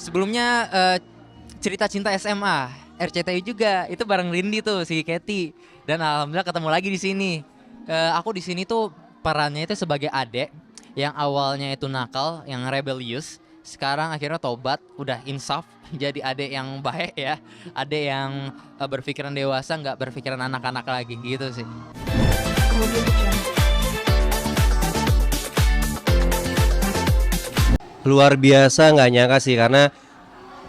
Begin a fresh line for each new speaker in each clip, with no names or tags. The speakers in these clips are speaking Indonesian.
Sebelumnya cerita cinta SMA, RCTI juga itu bareng Rindy tuh si Katy dan alhamdulillah ketemu lagi di sini. Aku di sini tuh perannya itu sebagai adek yang awalnya itu nakal, yang rebellious, sekarang akhirnya tobat, udah insaf jadi adek yang baik ya, adek yang berpikiran dewasa, nggak berpikiran anak-anak lagi gitu sih.
Luar biasa, nggak nyangka sih karena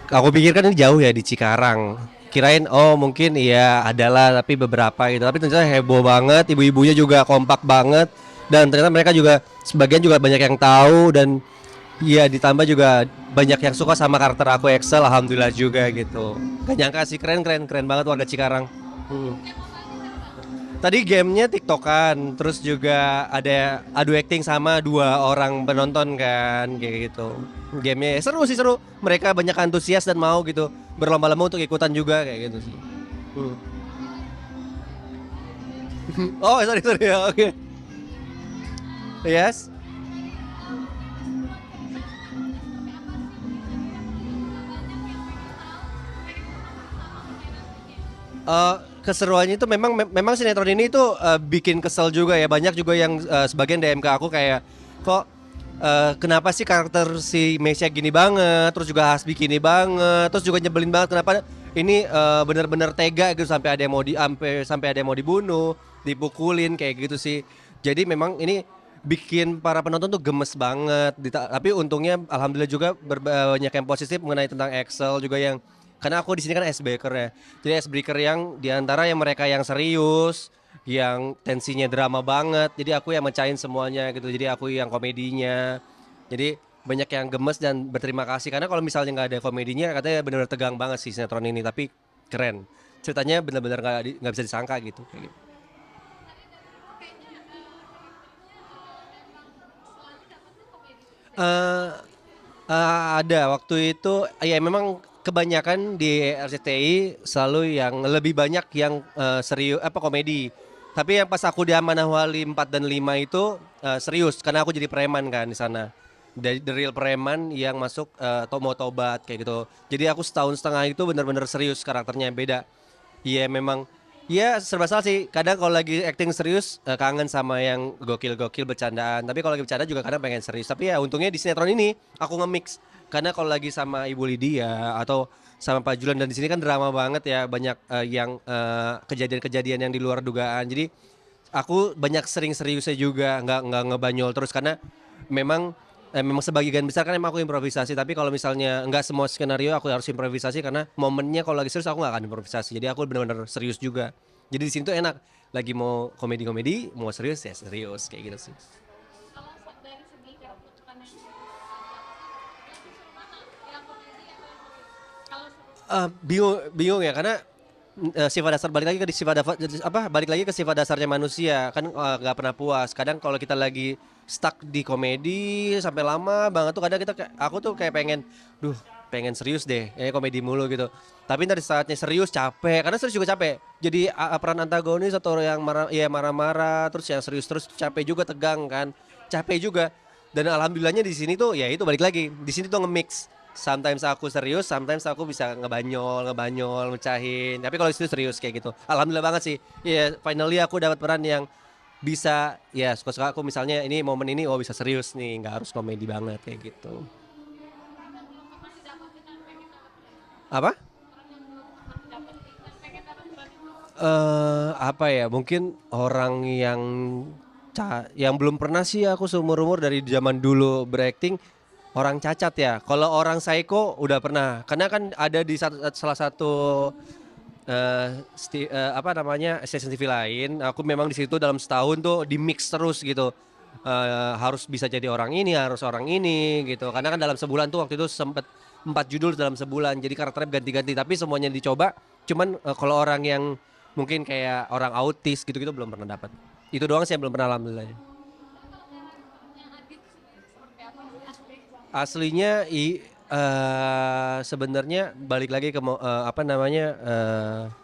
aku pikir kan ini jauh ya di Cikarang. Kirain oh mungkin iya adalah tapi beberapa gitu. Tapi ternyata heboh banget, ibu-ibunya juga kompak banget dan ternyata mereka juga sebagian juga banyak yang tahu dan iya ditambah juga banyak yang suka sama karakter aku Excel, alhamdulillah juga gitu. Gak nyangka sih, keren keren keren banget warga Cikarang. Hmm. Tadi gamenya TikTokan, terus juga ada adu acting sama dua orang penonton kan, kayak gitu. Gamenya seru sih seru. Mereka banyak antusias dan mau gitu berlomba-lomba untuk ikutan juga kayak gitu sih. Hmm. Oh sorry sorry ya oke. Yes. Keseruannya itu memang sinetron ini tuh bikin kesel juga ya, banyak juga yang sebagian DM ke aku kayak kok kenapa sih karakter si Mesya gini banget, terus juga Hasbi gini banget, terus juga nyebelin banget kenapa ini bener-bener tega gitu sampai ada yang mau sampai ada yang mau dibunuh, dipukulin kayak gitu sih. Jadi memang ini bikin para penonton tuh gemes banget. Tapi untungnya alhamdulillah juga banyak yang positif mengenai tentang Excel juga yang karena aku di sini kan icebreaker ya. Jadi icebreaker yang diantara yang mereka yang serius, yang tensinya drama banget. Jadi aku yang mecahin semuanya gitu. Jadi aku yang komedinya. Jadi banyak yang gemes dan berterima kasih karena kalau misalnya nggak ada komedinya katanya benar-benar tegang banget sih sinetron ini. Tapi keren. Ceritanya benar-benar nggak bisa disangka gitu. Kayak gitu. Eh, ada waktu itu ya memang kebanyakan di RCTI selalu yang lebih banyak yang serius apa komedi. Tapi yang pas aku di Amanah Wali 4 dan 5 itu serius karena aku jadi preman kan di sana. Dari the real preman yang masuk mau tobat kayak gitu. Jadi aku setahun setengah itu benar-benar serius karakternya beda. Iya memang ya serba salah sih. Kadang kalau lagi acting serius kangen sama yang gokil-gokil bercandaan. Tapi kalau lagi bercanda juga kadang pengen serius. Tapi ya untungnya di sinetron ini aku nge-mix. Karena kalau lagi sama Ibu Lydia atau sama Pak Julian dan di sini kan drama banget ya banyak yang kejadian-kejadian yang di luar dugaan. Jadi aku banyak sering seriusnya juga nggak ngebanyol terus karena memang memang sebagian besar kan emang aku improvisasi tapi kalau misalnya nggak semua skenario aku harus improvisasi karena momennya kalau lagi serius aku nggak akan improvisasi jadi aku benar-benar serius juga jadi di sini tuh enak lagi mau komedi-komedi mau serius ya serius kayak gitu sih. Bingung bingung ya karena sifat dasar balik lagi ke sifat apa balik lagi ke sifat dasarnya manusia kan nggak pernah puas kadang kalau kita lagi stuck di komedi sampai lama banget tuh kadang aku tuh kayak duh pengen serius deh komedi mulu gitu tapi ntar di saatnya serius capek karena serius juga capek jadi peran antagonis atau yang marah ya marah-marah terus yang serius terus capek juga tegang kan capek juga dan alhamdulillahnya di sini tuh ya itu balik lagi di sini tuh nge-mix. Sometimes aku serius, sometimes aku bisa ngebanyol, mecahin. Tapi kalau itu serius kayak gitu. Alhamdulillah banget sih. Iya, finally aku dapat peran yang bisa ya suka-suka aku misalnya ini momen ini oh bisa serius nih, nggak harus komedi banget kayak gitu. Apa? Apa ya? Mungkin orang yang belum pernah sih aku seumur umur dari zaman dulu berakting orang cacat ya. Kalau orang psycho udah pernah. Karena kan ada di salah satu apa namanya stasiun TV lain. Aku memang di situ dalam setahun tuh di mix terus gitu. Harus bisa jadi orang ini, harus orang ini gitu. Karena kan dalam sebulan tuh waktu itu sempet 4 judul dalam sebulan. Jadi karakternya ganti-ganti. Tapi semuanya dicoba. Cuman kalau orang yang mungkin kayak orang autis gitu-gitu belum pernah dapat. Itu doang sih yang belum pernah alhamdulillah. Aslinya sebenarnya balik lagi ke apa namanya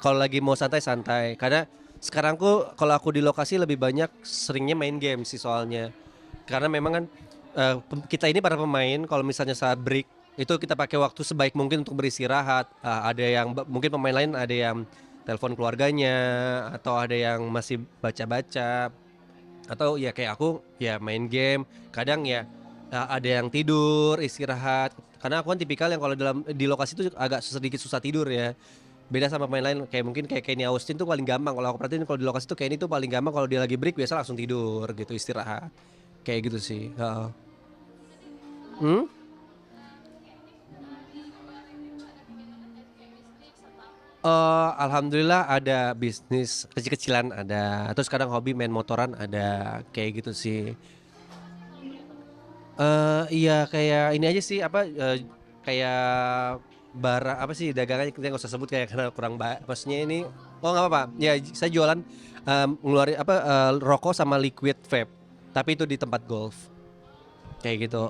kalau lagi mau santai-santai karena sekarang kalau aku di lokasi lebih banyak seringnya main game sih soalnya karena memang kan kita ini para pemain kalau misalnya saat break Itu kita pakai waktu sebaik mungkin untuk beristirahat. Ada yang mungkin pemain lain ada yang telepon keluarganya, atau ada yang masih baca-baca, atau ya kayak aku ya main game. Kadang ya ada yang tidur, istirahat. Karena aku kan tipikal yang kalau di lokasi itu agak sedikit susah tidur ya. Beda sama pemain lain kayak mungkin kayak Kenny Austin tuh paling gampang. Kalau aku perhatiin kalau di lokasi tuh Kenny tuh paling gampang, kalau dia lagi break biasa langsung tidur gitu, istirahat. Kayak gitu sih. Heeh. Hmm? Alhamdulillah ada bisnis kecil-kecilan ada. Terus kadang hobi main motoran ada, kayak gitu sih. Iya kayak ini aja sih apa, kayak bara apa sih dagangannya kita nggak usah sebut kayak karena kurang maksudnya ini. Oh nggak apa-apa. Ya saya jualan ngeluarin apa, rokok sama liquid vape. Tapi itu di tempat golf. Kayak gitu.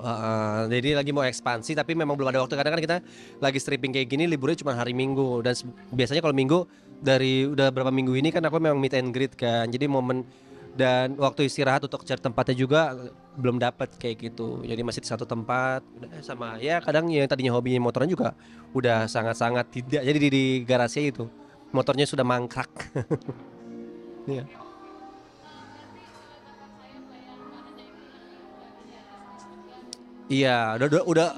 Jadi lagi mau ekspansi tapi memang belum ada waktu. Kadang kan kita lagi stripping kayak gini liburnya cuma hari Minggu, dan biasanya kalau Minggu dari udah berapa minggu ini kan aku memang meet and greet kan. Jadi momen dan waktu istirahat untuk cari tempatnya juga belum dapat kayak gitu. Jadi masih di satu tempat udah sama ya, kadang yang tadinya hobinya motoran juga udah sangat-sangat tidak. Jadi di garasi itu motornya sudah mangkrak. Iya. Iya,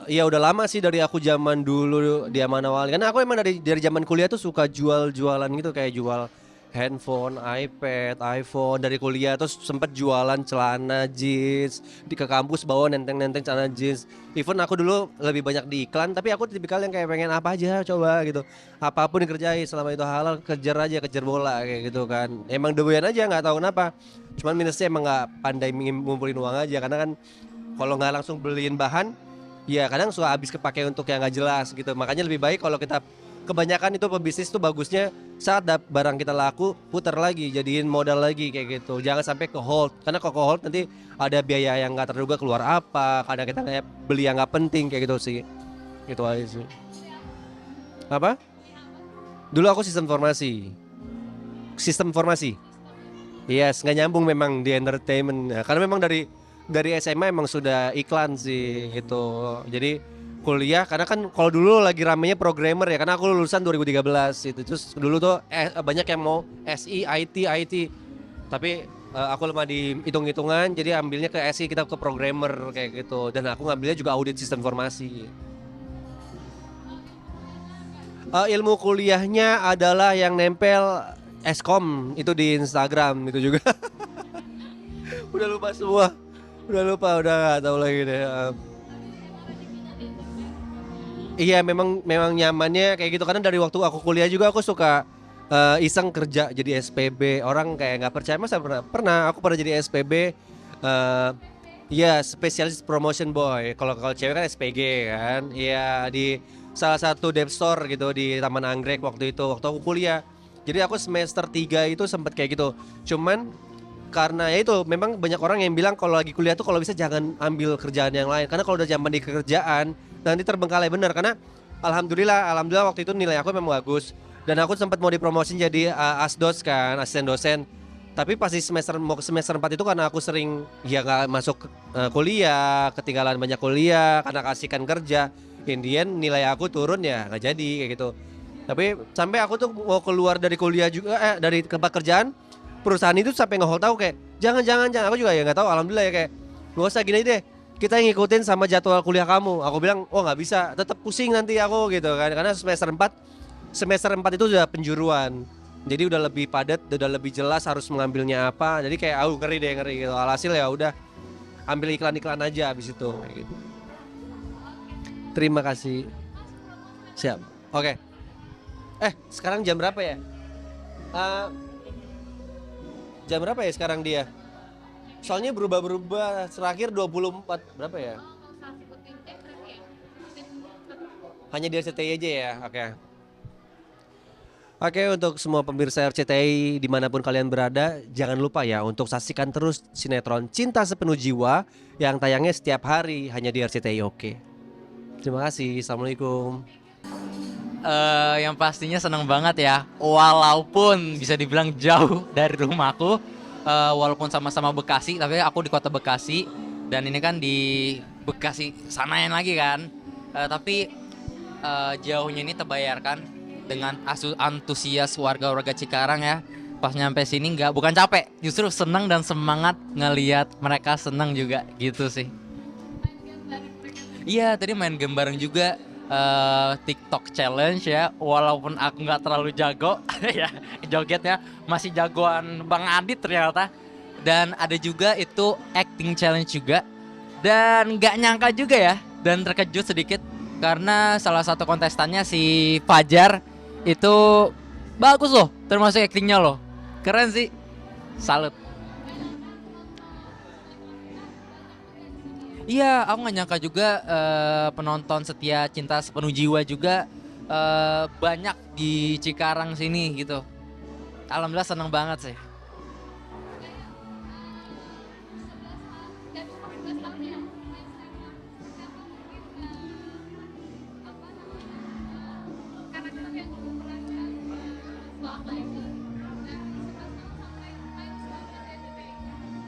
iya udah lama sih dari aku zaman dulu di Aman awal. Karena aku emang dari zaman kuliah tuh suka jualan gitu, kayak jual handphone, iPad, iPhone dari kuliah. Terus sempet jualan celana jeans di ke kampus, bawa nenteng-nenteng celana jeans. Even aku dulu lebih banyak di iklan, tapi aku tipikal yang kayak pengen apa aja coba gitu. Apapun dikerjain selama itu halal, kejar aja, kejar bola kayak gitu kan. Emang doyan aja, nggak tahu kenapa. Cuman minusnya emang nggak pandai ngumpulin uang aja, karena kan kalau nggak langsung beliin bahan ya kadang suka habis kepake untuk yang nggak jelas gitu. Makanya lebih baik kalau kita kebanyakan itu pebisnis tuh bagusnya saat barang kita laku putar lagi, jadiin modal lagi kayak gitu, jangan sampai ke hold. Karena kalau ke hold nanti ada biaya yang nggak terduga keluar, apa kadang kita kayak beli yang nggak penting kayak gitu sih. Itu aja sih. Apa, dulu aku sistem informasi. Yes, nggak nyambung memang di entertainment. Ya, karena memang dari SMA emang sudah iklan sih itu. Jadi kuliah karena kan kalau dulu lagi ramenya programmer ya, karena aku lulusan 2013 itu. Terus dulu tuh banyak yang mau SI, IT. Tapi aku lemah di hitung-hitungan, jadi ambilnya ke SI, kita ke programmer kayak gitu. Dan aku ngambilnya juga audit sistem informasi. Ilmu kuliahnya adalah yang nempel Eskom itu di Instagram itu juga. Udah lupa semua. Udah lupa, udah nggak tahu lagi deh. Iya memang nyamannya kayak gitu, karena dari waktu aku kuliah juga aku suka iseng kerja jadi SPB. Orang kayak nggak percaya, masa pernah aku pernah jadi SPB. Ya spesialis promotion boy. Kalau cewek kan SPG kan. Iya di salah satu dev store gitu di Taman Anggrek waktu itu waktu aku kuliah. Jadi aku semester 3 itu sempet kayak gitu. Cuman karena ya itu memang banyak orang yang bilang kalau lagi kuliah tuh kalau bisa jangan ambil kerjaan yang lain, karena kalau udah zaman di kerjaan nanti terbengkalai bener. Karena alhamdulillah waktu itu nilai aku memang bagus dan aku sempat mau dipromosin jadi asdos kan, asisten dosen. Tapi pasti mau ke semester 4 itu karena aku sering ya nggak masuk kuliah, ketinggalan banyak kuliah karena kasihkan kerja. Indian nilai aku turun ya nggak jadi kayak gitu. Tapi sampai aku tuh mau keluar dari kuliah juga, dari tempat kerjaan, perusahaan itu sampai nge-hold tahu kayak jangan. Aku juga ya nggak tahu, alhamdulillah ya kayak nggak usah gini deh, kita ngikutin sama jadwal kuliah kamu. Aku bilang oh nggak bisa, tetap pusing nanti aku gitu kan, karena semester 4 itu udah penjuruan, jadi udah lebih padat, udah lebih jelas harus mengambilnya apa. Jadi kayak ngeri gitu. Alhasil ya udah ambil iklan aja abis itu kayak gitu. Terima kasih. Siap. Oke. Sekarang jam berapa ya? Eh, Jam berapa ya sekarang dia? Soalnya berubah-berubah, terakhir 24 berapa ya? Hanya di RCTI aja ya, oke. Oke, untuk semua pemirsa RCTI dimanapun kalian berada, jangan lupa ya untuk saksikan terus sinetron Cinta Sepenuh Jiwa yang tayangnya setiap hari hanya di RCTI. Oke. Terima kasih, assalamualaikum.
Yang pastinya seneng banget ya, walaupun bisa dibilang jauh dari rumahku, walaupun sama-sama Bekasi, tapi aku di kota Bekasi dan ini kan di Bekasi sanain lagi kan. Tapi jauhnya ini terbayarkan dengan antusias warga-warga Cikarang ya. Pas nyampe sini bukan capek, justru senang dan semangat ngelihat mereka senang juga gitu sih. Iya, tadi main game bareng juga, TikTok challenge ya, walaupun aku nggak terlalu jago ya jogetnya, masih jagoan Bang Adit ternyata. Dan ada juga itu acting challenge juga, dan nggak nyangka juga ya, dan terkejut sedikit karena salah satu kontestannya si Fajar itu bagus loh, termasuk actingnya loh, keren sih, salut. Iya, aku nggak nyangka juga penonton setia Cinta Sepenuh Jiwa juga banyak di Cikarang sini gitu. Alhamdulillah seneng banget sih.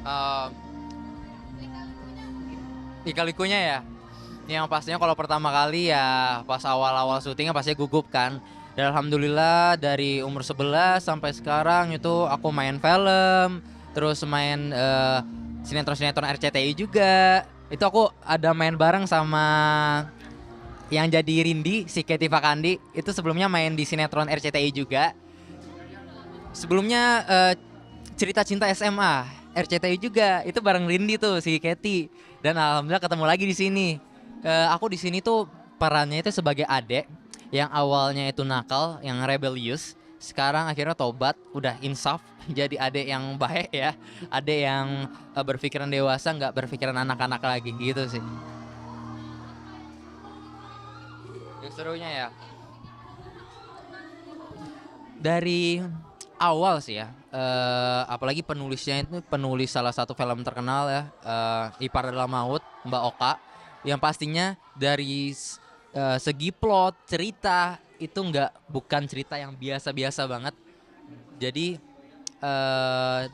Eh, Lika-likunya ya, yang pastinya kalau pertama kali ya pas awal-awal syutingnya pasti gugup kan. Dan alhamdulillah dari umur 11 sampai sekarang itu aku main film, terus main sinetron-sinetron RCTI juga. Itu aku ada main bareng sama yang jadi Rindi, si Kety Fakandi. Itu sebelumnya main di sinetron RCTI juga. Sebelumnya cerita cinta SMA RCTI juga, itu bareng Rindi tuh si Kety. Dan alhamdulillah ketemu lagi di sini. Aku di sini tuh perannya itu sebagai adek yang awalnya itu nakal, yang rebellious, sekarang akhirnya tobat, udah insaf jadi adek yang baik ya, adek yang berpikiran dewasa, nggak berpikiran anak-anak lagi gitu sih. Yang serunya ya dari awal sih ya, apalagi penulisnya itu penulis salah satu film terkenal ya, Ipar Adalah Maut, Mbak Oka, yang pastinya dari segi plot cerita itu bukan cerita yang biasa-biasa banget. Jadi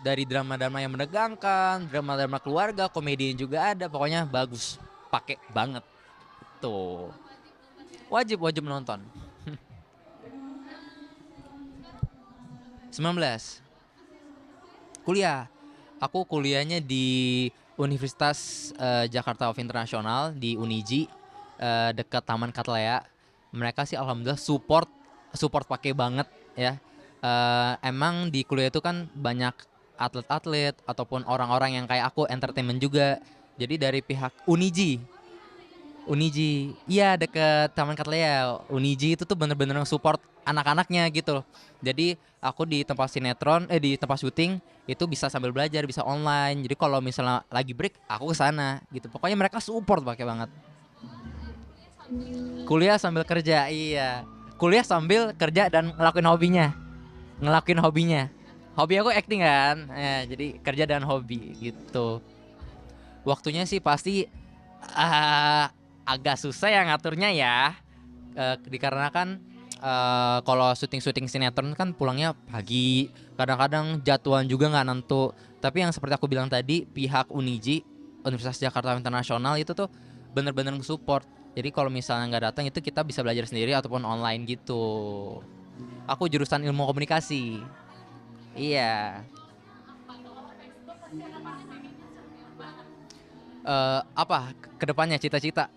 dari drama-drama yang menegangkan, drama-drama keluarga, komedi juga ada, pokoknya bagus, pakai banget tuh, wajib wajib nonton. 19 kuliah. Aku kuliahnya di Universitas Jakarta of International di Uniji, dekat Taman Katlea. Mereka sih alhamdulillah support pakai banget ya. Emang di kuliah itu kan banyak atlet-atlet ataupun orang-orang yang kayak aku entertainment juga. Jadi dari pihak Uniji, iya deket Taman Katlea. Uniji itu tuh bener-bener support anak-anaknya gitu. Jadi aku di tempat sinetron, di tempat syuting itu bisa sambil belajar, bisa online. Jadi kalau misalnya lagi break, aku ke sana gitu. Pokoknya mereka support pakai banget. Kuliah sambil kerja, iya. Kuliah sambil kerja dan ngelakuin hobinya. Hobi aku acting kan, ya, jadi kerja dan hobi gitu. Waktunya sih pasti ah, agak susah ya ngaturnya ya, dikarenakan kalau syuting-syuting sinetron kan pulangnya pagi, kadang-kadang jadwalan juga nggak nentu. Tapi yang seperti aku bilang tadi, pihak Uniji, Universitas Jakarta Internasional itu tuh bener-bener support. Jadi kalau misalnya nggak datang itu kita bisa belajar sendiri ataupun online gitu. Aku jurusan ilmu komunikasi. Iya. Apa kedepannya cita-cita?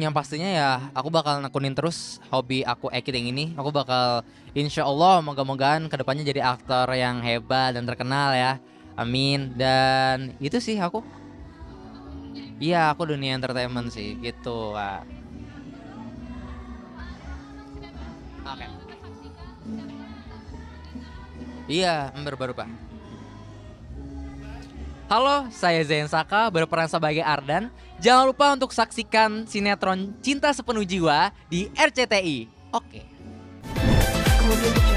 Yang pastinya ya aku bakal nekunin terus hobi aku acting ini. Aku bakal insya Allah moga-mogaan kedepannya jadi aktor yang hebat dan terkenal ya. Amin. Dan itu sih aku. Iya, aku dunia entertainment sih gitu, Kak. Oke. Iya, baru-baru Pak. Halo, saya Zain Saka berperan sebagai Ardan. Jangan lupa untuk saksikan sinetron Cinta Sepenuh Jiwa di RCTI. Oke.
Kemudian